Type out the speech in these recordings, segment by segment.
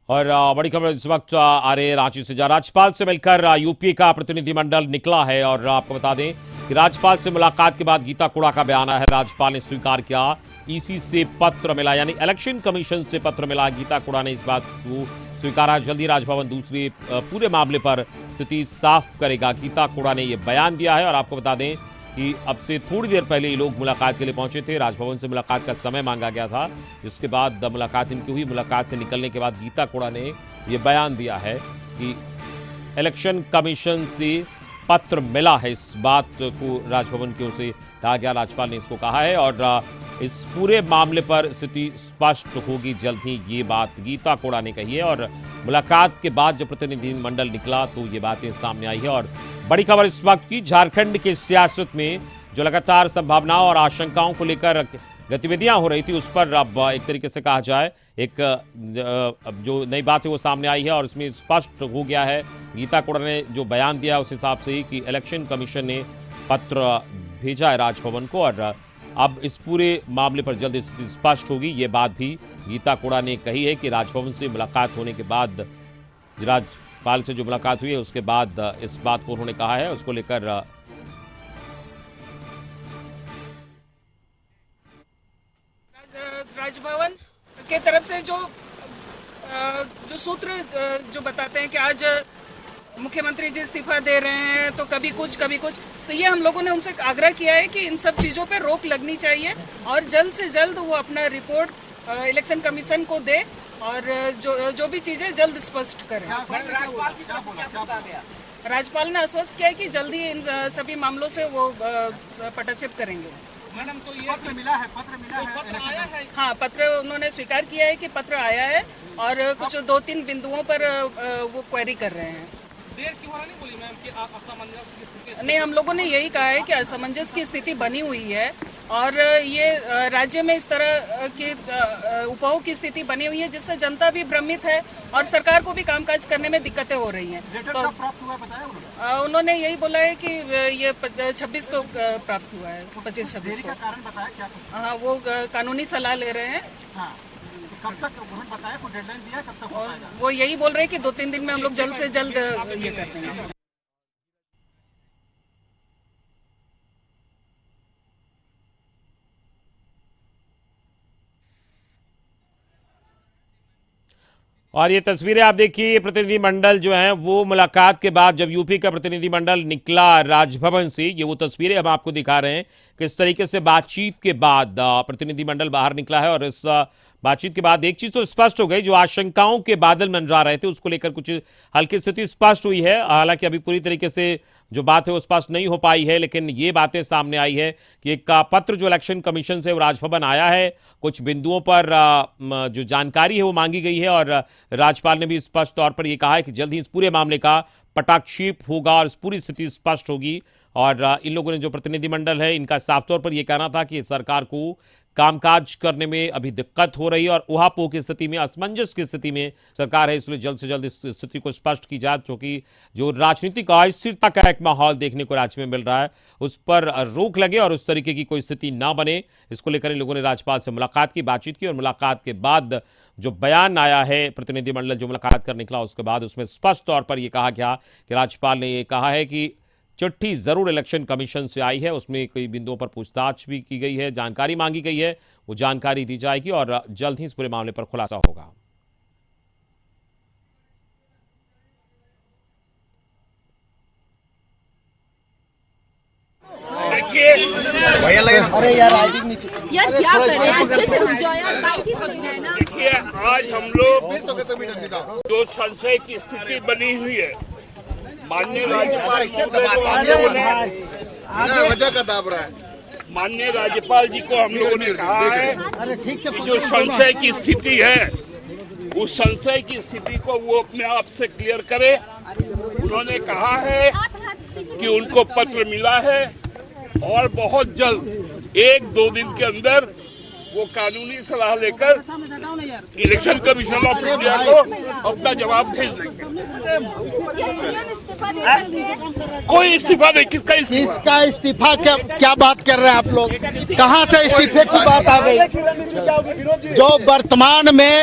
और बड़ी खबर इस वक्त आ रही है रांची से, जहां राज्यपाल से मिलकर यूपी का प्रतिनिधिमंडल निकला है। और आपको बता दें कि राज्यपाल से मुलाकात के बाद गीता कोड़ा का बयान आया है। राज्यपाल ने स्वीकार किया, ईसी से पत्र मिला, यानी इलेक्शन कमीशन से पत्र मिला। गीता कोड़ा ने इस बात को स्वीकारा। जल्दी राजभवन दूसरे पूरे मामले पर स्थिति साफ करेगा। गीता कोड़ा ने यह बयान दिया है। और आपको बता दें कि अब से थोड़ी देर पहले ये लोग मुलाकात के लिए पहुंचे थे। राजभवन से मुलाकात का समय मांगा गया था, जिसके बाद मुलाकात इनकी हुई। मुलाकात से निकलने के बाद गीता कोड़ा ने यह बयान दिया है कि इलेक्शन कमीशन से पत्र मिला है। इस बात को राजभवन की ओर से कहा गया, राज्यपाल ने इसको कहा है। और इस पूरे मामले पर स्थिति स्पष्ट होगी जल्द ही, ये बात गीता कोड़ा ने कही है। और मुलाकात के बाद जब प्रतिनिधिमंडल निकला तो ये बातें सामने आई है। और बड़ी खबर इस वक्त की, झारखंड की सियासत में जो लगातार संभावनाओं और आशंकाओं को लेकर गतिविधियां हो रही थी, उस पर अब एक तरीके से कहा जाए एक जो नई बात है वो सामने आई है। और इसमें स्पष्ट हो गया है, गीता कोड़ा ने जो बयान दिया उस हिसाब से ही, कि इलेक्शन कमीशन ने पत्र भेजा है राजभवन को। और अब इस पूरे मामले पर जल्द स्थिति स्पष्ट होगी। ये बात भी गीता कोड़ा ने कही है कि राजभवन से मुलाकात होने के बाद, राज्यपाल से जो मुलाकात हुई है उसके बाद इस बात को उन्होंने कहा है। उसको लेकर राजभवन के तरफ से जो सूत्र जो बताते हैं कि आज मुख्यमंत्री जी इस्तीफा दे रहे हैं, तो कभी कुछ, तो ये हम लोगों ने उनसे आग्रह किया है कि इन सब चीजों पे रोक लगनी चाहिए और जल्द से जल्द वो अपना रिपोर्ट इलेक्शन कमीशन को दे और जो भी चीजें जल्द स्पष्ट करें। राज्यपाल ने आश्वस्त किया है कि जल्दी इन सभी मामलों से वो पटाक्षेप करेंगे। मैडम, तो ये पत्र मिला है, हाँ, पत्र उन्होंने स्वीकार किया है कि पत्र आया है और कुछ 2-3 बिंदुओं पर वो क्वेरी कर रहे हैं। देर क्यों हो रहा नहीं बोली मैम कि असमंजस की स्थिति? नहीं, हम लोगों ने यही कहा है कि असमंजस की स्थिति बनी हुई है और ये राज्य में इस तरह की उपायों की स्थिति बनी हुई है जिससे जनता भी भ्रमित है और सरकार को भी कामकाज करने में दिक्कतें हो रही हैं। तो प्राप्त हुआ बताया उन्होंने यही बोला है कि ये 26 को प्राप्त हुआ है, 25-26 को। कारण बताया क्या कुछ? हाँ, वो कानूनी सलाह ले रहे हैं। हाँ, कब तक उन्होंने बताया, कोई डेडलाइन दिया कब तक? और वो यही बोल रहे हैं कि 2-3 दिन में हम लोग जल्द से जल्द ये करते हैं। और ये तस्वीरें आप देखिए, प्रतिनिधिमंडल जो है वो मुलाकात के बाद जब यूपी का प्रतिनिधिमंडल निकला राजभवन से, ये वो तस्वीरें हम आपको दिखा रहे हैं किस तरीके से बातचीत के बाद प्रतिनिधिमंडल बाहर निकला है। और इस बातचीत के बाद एक चीज तो स्पष्ट हो गई, जो आशंकाओं के बादल मंडरा रहे थे उसको लेकर कुछ हल्की स्थिति स्पष्ट हुई है। हालांकि अभी पूरी तरीके से जो बात है वो स्पष्ट नहीं हो पाई है, लेकिन ये बातें सामने आई है कि एक पत्र जो इलेक्शन कमीशन से राजभवन आया है, कुछ बिंदुओं पर जो जानकारी है वो मांगी गई है। और राज्यपाल ने भी स्पष्ट तौर पर यह कहा है कि जल्द ही इस पूरे मामले का पटाक्षेप होगा और इस पूरी स्थिति स्पष्ट होगी। और इन लोगों ने, जो प्रतिनिधिमंडल है, इनका साफ तौर पर यह कहना था कि सरकार को कामकाज करने में अभी दिक्कत हो रही है और उहापोह की स्थिति में, असमंजस की स्थिति में सरकार है, इसलिए जल्द से जल्द इस स्थिति को स्पष्ट की जाए, क्योंकि जो राजनीतिक अस्थिरता का एक माहौल देखने को राज्य में मिल रहा है उस पर रोक लगे और उस तरीके की कोई स्थिति ना बने। इसको लेकर इन लोगों ने राज्यपाल से मुलाकात की, बातचीत की। और मुलाकात के बाद जो बयान आया है, प्रतिनिधिमंडल जो मुलाकात कर निकला उसके बाद, उसमें स्पष्ट तौर पर यह कहा गया कि राज्यपाल ने यह कहा है कि चिट्ठी जरूर इलेक्शन कमीशन से आई है, उसमें कई बिंदुओं पर पूछताछ भी की गई है, जानकारी मांगी गई है, वो जानकारी दी जाएगी और जल्द ही इस पूरे मामले पर खुलासा होगा। अरे यार, यार क्या करें, अच्छे से रुक जाओ यार, बाइक ही पकड़ना है ना। देखिए, आज हम लोग जो संशय की स्थिति बनी हुई है, माननीय राज्यपाल माननीय राज्यपाल जी को हम लोगों ने कहा है कि जो संशय की स्थिति है, उस संशय की स्थिति को वो अपने आप से क्लियर करे। उन्होंने कहा है कि उनको पत्र मिला है और बहुत जल्द 1-2 दिन के अंदर वो कानूनी सलाह लेकर इलेक्शन कमीशन ऑफ इंडिया को अपना जवाब भेज देंगे। कोई इस्तीफा नहीं, किसका इस्तीफा क्या बात कर रहे हैं आप लोग? कहां से इस्तीफे की बात आ गई? जो वर्तमान में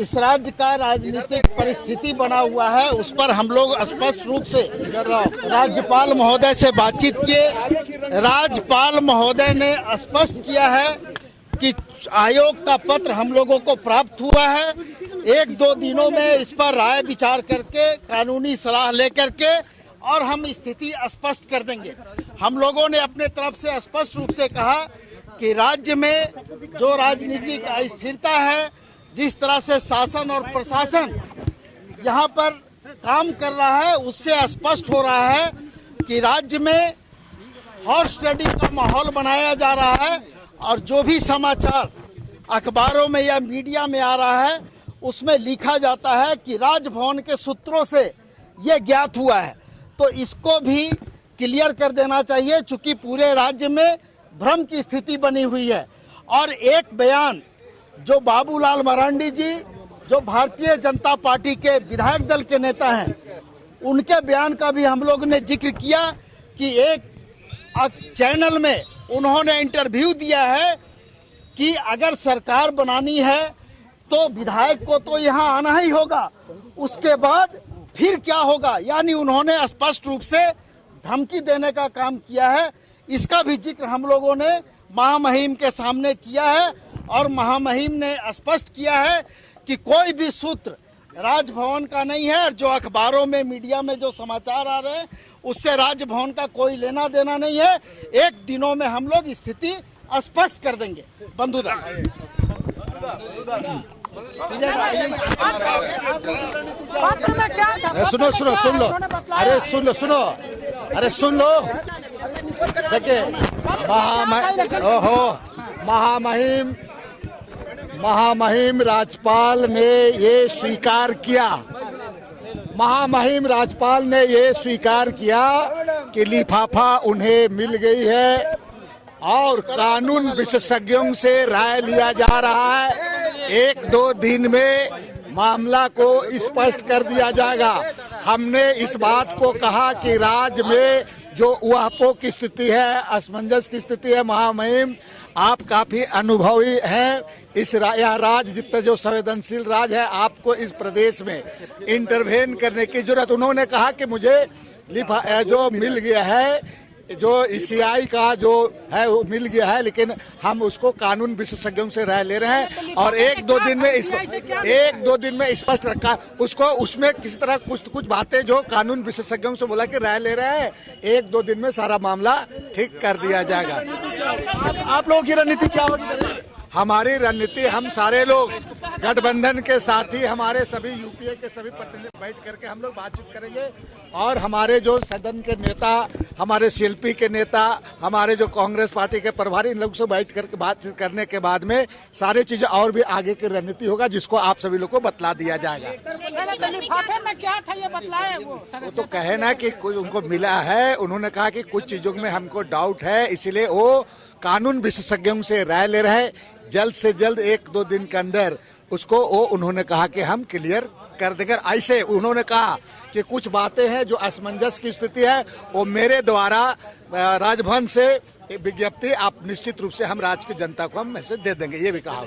इस राज्य का राजनीतिक परिस्थिति बना हुआ है, उस पर हम लोग स्पष्ट रूप से राज्यपाल महोदय से बातचीत किए। राज्यपाल महोदय ने स्पष्ट किया है कि आयोग का पत्र हम लोगों को प्राप्त हुआ है, 1-2 दिनों में इस पर राय विचार करके कानूनी सलाह लेकर के और हम स्थिति स्पष्ट कर देंगे। हम लोगों ने अपने तरफ से स्पष्ट रूप से कहा कि राज्य में जो राजनीतिक अस्थिरता है, जिस तरह से शासन और प्रशासन यहाँ पर काम कर रहा है, उससे स्पष्ट हो रहा है कि राज्य में हॉर्स ट्रेडिंग का माहौल बनाया जा रहा है और जो भी समाचार अखबारों में या मीडिया में आ रहा है उसमें लिखा जाता है कि राजभवन के सूत्रों से ये ज्ञात हुआ है। तो इसको भी क्लियर कर देना चाहिए, चूंकि पूरे राज्य में भ्रम की स्थिति बनी हुई है। और एक बयान जो बाबूलाल मरांडी जी, जो भारतीय जनता पार्टी के विधायक दल के नेता हैं, उनके बयान का भी हम लोग ने जिक्र किया कि एक चैनल में उन्होंने इंटरव्यू दिया है कि अगर सरकार बनानी है तो विधायक को तो यहाँ आना ही होगा, उसके बाद फिर क्या होगा। यानी उन्होंने स्पष्ट रूप से धमकी देने का काम किया है। इसका भी जिक्र हम लोगों ने महामहिम के सामने किया है और महामहिम ने स्पष्ट किया है कि कोई भी सूत्र राजभवन का नहीं है और जो अखबारों में मीडिया में जो समाचार आ रहे हैं उससे राजभवन का कोई लेना देना नहीं है। 1 दिनों में हम लोग स्थिति स्पष्ट कर देंगे। बंधुदा सुन लो, अरे सुन लो, देखिए महामहिम राज्यपाल ने ये स्वीकार किया, महामहिम राज्यपाल ने ये स्वीकार किया कि लिफाफा उन्हें मिल गई है और कानून विशेषज्ञों से राय लिया जा रहा है। 1-2 दिन में मामला को स्पष्ट कर दिया जाएगा। हमने इस बात को कहा कि राज्य में जो उहापोह की स्थिति है, असमंजस की स्थिति है, महामहिम आप काफी अनुभवी हैं, यह राज्य जितना जो संवेदनशील राज्य है, आपको इस प्रदेश में इंटरवेन करने की जरूरत। उन्होंने कहा कि मुझे जो मिल गया है, जो ECI का जो है वो मिल गया है, लेकिन हम उसको कानून विशेषज्ञों से राय ले रहे हैं और 1-2 दिन में स्पष्ट रखा उसको। उसमें किसी तरह कुछ बातें जो कानून विशेषज्ञों से बोला कि राय ले रहे हैं, 1-2 दिन में सारा मामला ठीक कर दिया जाएगा। आप लोगों की रणनीति क्या होगी? हमारी रणनीति, हम सारे लोग गठबंधन के साथी, हमारे सभी यूपीए के सभी प्रतिनिधि बैठ करके हम लोग बातचीत करेंगे और हमारे जो सदन के नेता, हमारे CLP के नेता, हमारे जो कांग्रेस पार्टी के प्रभारी, इन लोगों से बैठ करके बातचीत करने के बाद में सारी चीजें और भी आगे की रणनीति होगा, जिसको आप सभी लोग को बतला दिया जाएगा। लिफाफे में क्या था ये बतलाए वो तो कहे ना कि कुछ उनको मिला है, उन्होंने कहा कि कुछ चीजों में हमको डाउट है, इसलिए वो कानून विशेषज्ञों से राय ले रहे हैं। जल्द से जल्द 1-2 दिन के अंदर उसको उन्होंने कहा कि हम क्लियर कर देंगे। ऐसे उन्होंने कहा कि कुछ बातें हैं जो असमंजस की स्थिति है, वो मेरे द्वारा राजभवन से विज्ञप्ति आप निश्चित रूप से हम राज्य की जनता को हम मैसेज दे देंगे, ये भी कहा।